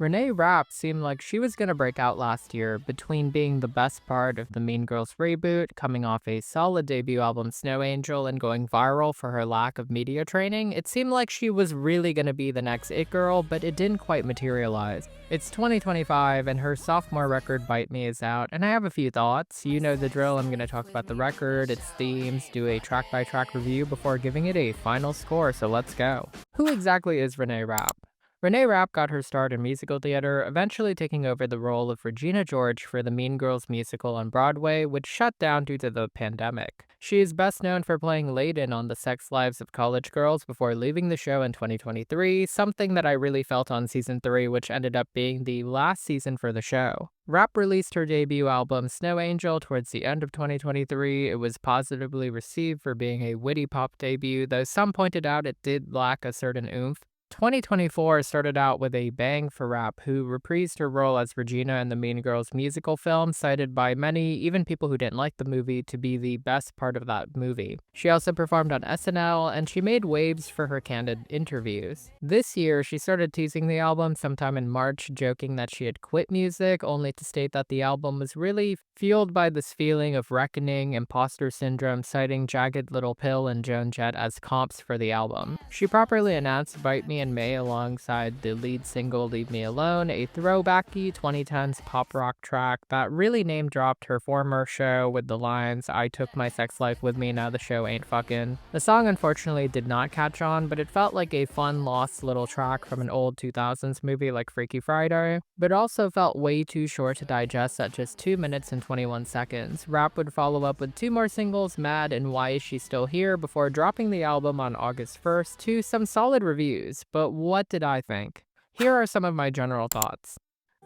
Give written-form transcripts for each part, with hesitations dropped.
Renee Rapp seemed like she was gonna break out last year between being the best part of the Mean Girls reboot, coming off a solid debut album Snow Angel, and going viral for her lack of media training. It seemed like she was really gonna be the next it girl, but it didn't quite materialize. It's 2025 and her sophomore record Bite Me is out, and I have a few thoughts. You know the drill, I'm gonna talk about the record, its themes, do a track by track review before giving it a final score, so let's go. Who exactly is Renee Rapp? Renee Rapp got her start in musical theater, eventually taking over the role of Regina George for the Mean Girls musical on Broadway, which shut down due to the pandemic. She is best known for playing Layden on The Sex Lives of College Girls before leaving the show in 2023, something that I really felt on season 3, which ended up being the last season for the show. Rapp released her debut album Snow Angel towards the end of 2023. It was positively received for being a witty pop debut, though some pointed out it did lack a certain oomph. 2024 started out with a bang for Rapp, who reprised her role as Regina in the Mean Girls musical film, cited by many, even people who didn't like the movie, to be the best part of that movie. She also performed on SNL, and she made waves for her candid interviews. This year, she started teasing the album sometime in March, joking that she had quit music, only to state that the album was really fueled by this feeling of reckoning, imposter syndrome, citing Jagged Little Pill and Joan Jett as comps for the album. She properly announced Bite Me in May alongside the lead single Leave Me Alone, a throwbacky 2010s pop rock track that really name-dropped her former show with the lines, "I took my sex life with me, now the show ain't fucking." The song unfortunately did not catch on, but it felt like a fun lost little track from an old 2000s movie like Freaky Friday, but also felt way too short to digest at just 2 minutes and 21 seconds. Rapp would follow up with 2 more singles, Mad and Why Is She Still Here, before dropping the album on August 1st to some solid reviews. But what did I think? Here are some of my general thoughts.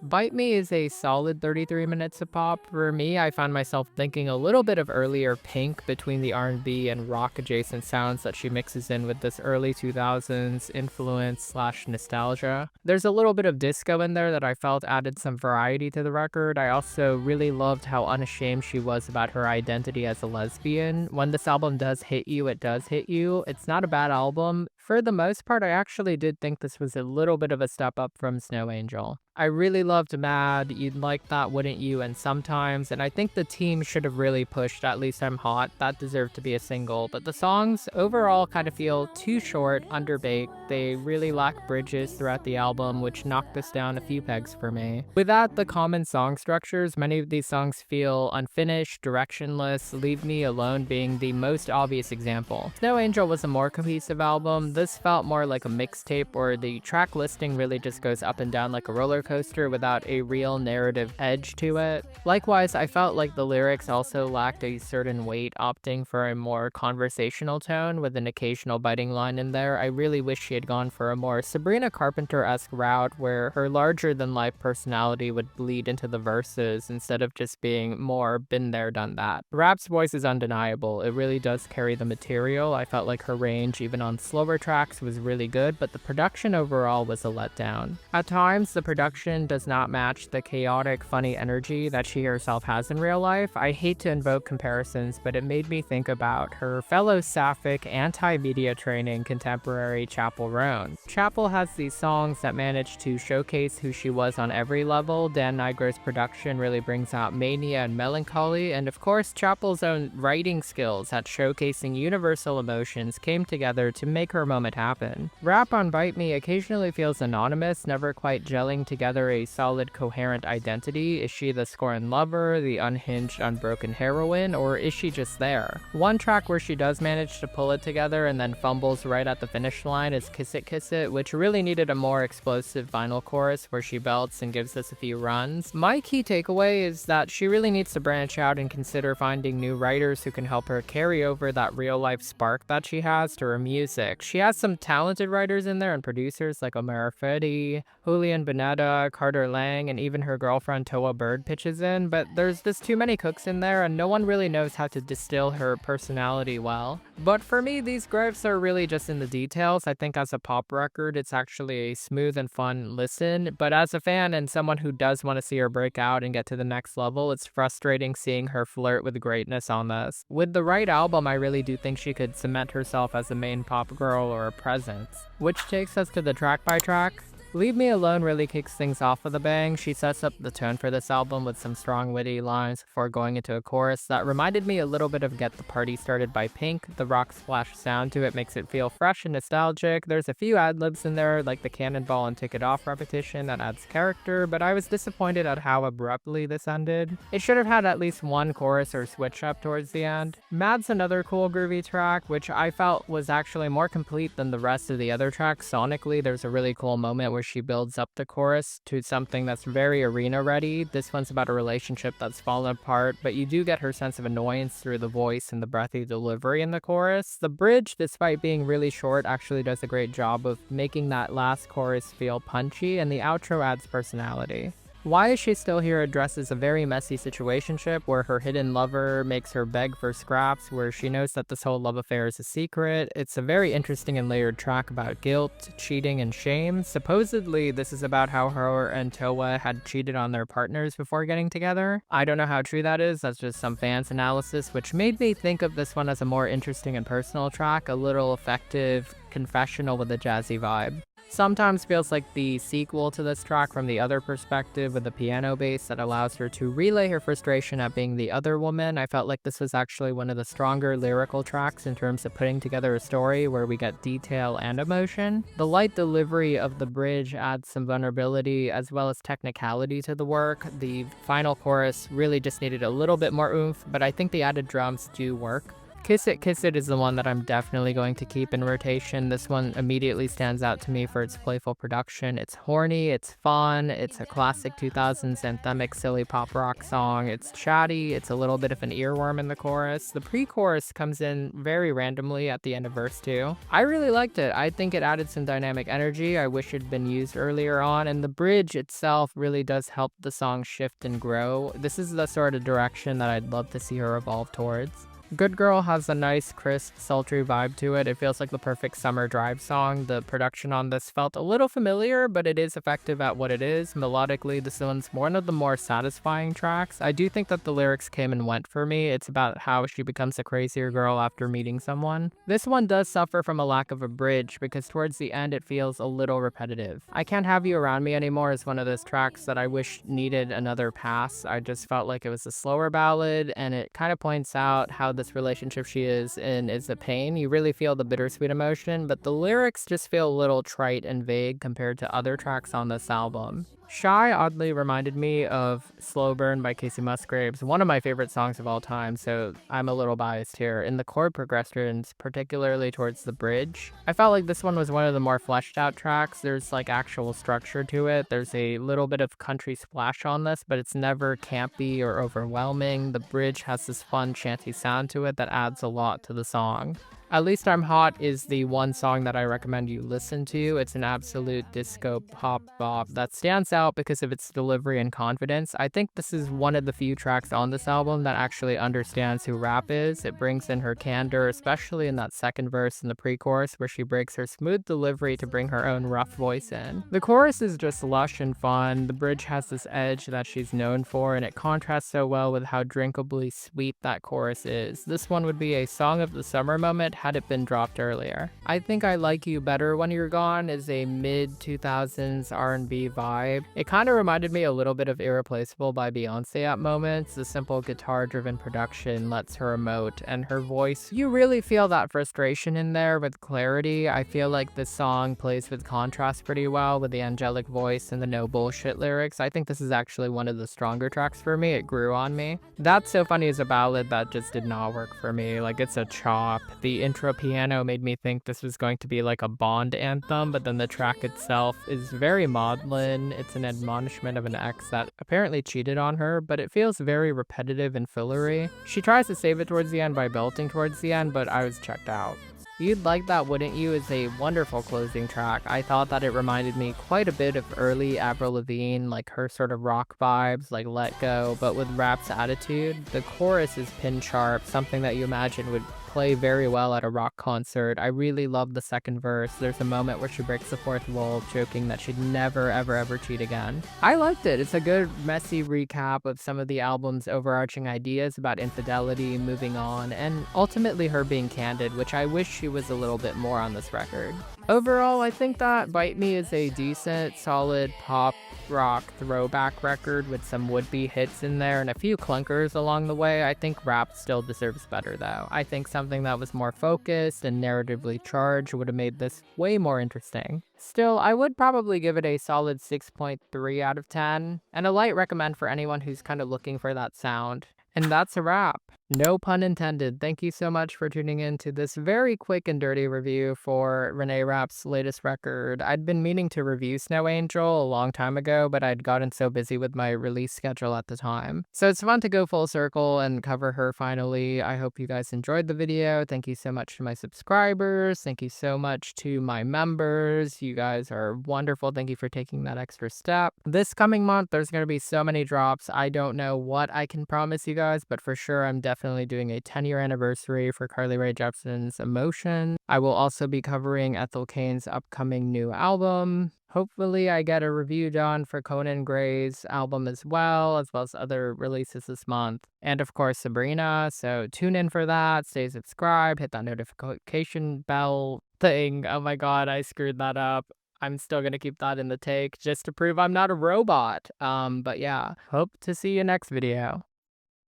Bite Me is a solid 33 minutes of pop. For me, I found myself thinking a little bit of earlier Pink between the R&B and rock adjacent sounds that she mixes in with this early 2000s influence / nostalgia. There's a little bit of disco in there that I felt added some variety to the record. I also really loved how unashamed she was about her identity as a lesbian. When this album does hit you, it does hit you. It's not a bad album. For the most part, I actually did think this was a little bit of a step up from Snow Angel. I really loved Mad, You'd Like That, Wouldn't You, and Sometimes, and I think the team should have really pushed At Least I'm Hot. That deserved to be a single, but the songs overall kind of feel too short, underbaked. They really lack bridges throughout the album, which knocked this down a few pegs for me. Without the common song structures, many of these songs feel unfinished, directionless, Leave Me Alone being the most obvious example. Snow Angel was a more cohesive album. This felt more like a mixtape where the track listing really just goes up and down like a roller coaster without a real narrative edge to it. Likewise, I felt like the lyrics also lacked a certain weight, opting for a more conversational tone with an occasional biting line in there. I really wish she had gone for a more Sabrina Carpenter-esque route where her larger-than-life personality would bleed into the verses instead of just being more been there, done that. Rapp's voice is undeniable. It really does carry the material. I felt like her range, even on slower tracks, was really good, but the production overall was a letdown. At times, the production does not match the chaotic, funny energy that she herself has in real life. I hate to invoke comparisons, but it made me think about her fellow sapphic, anti-media training contemporary Chappell Roan. Chappell has these songs that manage to showcase who she was on every level. Dan Nigro's production really brings out mania and melancholy, and of course, Chappell's own writing skills at showcasing universal emotions came together to make her moment happen. Rapp on Bite Me occasionally feels anonymous, never quite gelling together a solid, coherent identity. Is she the scorned lover, the unhinged, unbroken heroine, or is she just there? One track where she does manage to pull it together and then fumbles right at the finish line is Kiss It, which really needed a more explosive final chorus where she belts and gives us a few runs. My key takeaway is that she really needs to branch out and consider finding new writers who can help her carry over that real-life spark that she has to her music. She has some talented writers in there and producers like Omar Freddy, Julian Bonetta, Carter Lang, and even her girlfriend Toa Bird pitches in, but there's just too many cooks in there and no one really knows how to distill her personality well. But for me, these gripes are really just in the details. I think as a pop record, it's actually a smooth and fun listen, but as a fan and someone who does want to see her break out and get to the next level, it's frustrating seeing her flirt with greatness on this. With the right album, I really do think she could cement herself as a main pop girl or a presence. Which takes us to the track by track. Leave Me Alone really kicks things off with a bang. She sets up the tone for this album with some strong, witty lines before going into a chorus that reminded me a little bit of Get the Party Started by Pink. The rock splash sound to it makes it feel fresh and nostalgic. There's a few ad-libs in there, like the Cannonball and Tick It Off repetition that adds character, but I was disappointed at how abruptly this ended. It should have had at least one chorus or switch up towards the end. Mad's another cool groovy track, which I felt was actually more complete than the rest of the other tracks. Sonically, there's a really cool moment where she builds up the chorus to something that's very arena ready. This one's about a relationship that's fallen apart, but you do get her sense of annoyance through the voice and the breathy delivery in the chorus. The bridge, despite being really short, actually does a great job of making that last chorus feel punchy, and the outro adds personality. Why Is She Still Here addresses a very messy situationship where her hidden lover makes her beg for scraps, where she knows that this whole love affair is a secret. It's a very interesting and layered track about guilt, cheating, and shame. Supposedly, this is about how her and Toa had cheated on their partners before getting together. I don't know how true that is, that's just some fans' analysis, which made me think of this one as a more interesting and personal track, a little effective confessional with a jazzy vibe. Sometimes feels like the sequel to this track from the other perspective with a piano bass that allows her to relay her frustration at being the other woman. I felt like this was actually one of the stronger lyrical tracks in terms of putting together a story where we get detail and emotion. The light delivery of the bridge adds some vulnerability as well as technicality to the work. The final chorus really just needed a little bit more oomph, but I think the added drums do work. Kiss It is the one that I'm definitely going to keep in rotation. This one immediately stands out to me for its playful production. It's horny, it's fun, it's a classic 2000s anthemic silly pop rock song. It's chatty, it's a little bit of an earworm in the chorus. The pre-chorus comes in very randomly at the end of verse 2. I really liked it. I think it added some dynamic energy. I wish it had been used earlier on, and the bridge itself really does help the song shift and grow. This is the sort of direction that I'd love to see her evolve towards. Good Girl has a nice, crisp, sultry vibe to it. It feels like the perfect summer drive song. The production on this felt a little familiar, but it is effective at what it is. Melodically, this one's one of the more satisfying tracks. I do think that the lyrics came and went for me. It's about how she becomes a crazier girl after meeting someone. This one does suffer from a lack of a bridge because towards the end it feels a little repetitive. I Can't Have You Around Me Anymore is one of those tracks that I wish needed another pass. I just felt like it was a slower ballad, and it kind of points out how this relationship she is in is a pain. You really feel the bittersweet emotion, but the lyrics just feel a little trite and vague compared to other tracks on this album. Shy oddly reminded me of Slow Burn by Casey Musgraves, one of my favorite songs of all time, so I'm a little biased here. In the chord progressions, particularly towards the bridge, I felt like this one was one of the more fleshed out tracks. There's like actual structure to it. There's a little bit of country splash on this, but it's never campy or overwhelming. The bridge has this fun chanty sound to it that adds a lot to the song. At Least I'm Hot is the one song that I recommend you listen to. It's an absolute disco pop bop that stands out because of its delivery and confidence. I think this is one of the few tracks on this album that actually understands who Rapp is. It brings in her candor, especially in that second verse in the pre-chorus where she breaks her smooth delivery to bring her own rough voice in. The chorus is just lush and fun. The bridge has this edge that she's known for, and it contrasts so well with how drinkably sweet that chorus is. This one would be a song of the summer moment had it been dropped earlier. I Think I Like You Better When You're Gone is a mid-2000s R&B vibe. It kind of reminded me a little bit of Irreplaceable by Beyonce at moments. The simple guitar-driven production lets her emote, and her voice, you really feel that frustration in there with clarity. I feel like this song plays with contrast pretty well with the angelic voice and the no bullshit lyrics. I think this is actually one of the stronger tracks for me. It grew on me. That's So Funny is a ballad that just did not work for me. Like, it's a chop. The intro piano made me think this was going to be like a Bond anthem, but then the track itself is very maudlin. It's an admonishment of an ex that apparently cheated on her, but it feels very repetitive and fillery. She tries to save it towards the end by belting towards the end, but I was checked out. You'd Like That, Wouldn't You is a wonderful closing track. I thought that it reminded me quite a bit of early Avril Lavigne, like her sort of rock vibes, like Let Go, but with Rapp's attitude. The chorus is pin sharp, something that you imagine would play very well at a rock concert. I really love the second verse. There's a moment where she breaks the fourth wall, joking that she'd never ever cheat again. I liked it. It's a good messy recap of some of the album's overarching ideas about infidelity, moving on, and ultimately her being candid, which I wish she was a little bit more on this record. Overall, I think that Bite Me is a decent, solid pop rock throwback record with some would-be hits in there and a few clunkers along the way. I think Rap still deserves better, though. I think something that was more focused and narratively charged would have made this way more interesting. Still, I would probably give it a solid 6.3 out of 10, and a light recommend for anyone who's kind of looking for that sound. And that's a wrap. No pun intended. Thank you so much for tuning in to this very quick and dirty review for Renee Rapp's latest record. I'd been meaning to review Snow Angel a long time ago, but I'd gotten so busy with my release schedule at the time. So it's fun to go full circle and cover her finally. I hope you guys enjoyed the video. Thank you so much to my subscribers. Thank you so much to my members. You guys are wonderful. Thank you for taking that extra step. This coming month, there's going to be so many drops. I don't know what I can promise you guys, but for sure, I'm definitely doing a 10-year anniversary for Carly Rae Jepsen's Emotion. I will also be covering Ethel Cain's upcoming new album. Hopefully, I get a review done for Conan Gray's album as well as other releases this month. And of course, Sabrina. So tune in for that. Stay subscribed. Hit that notification bell thing. Oh my god, I screwed that up. I'm still gonna keep that in the take just to prove I'm not a robot. But yeah, hope to see you next video.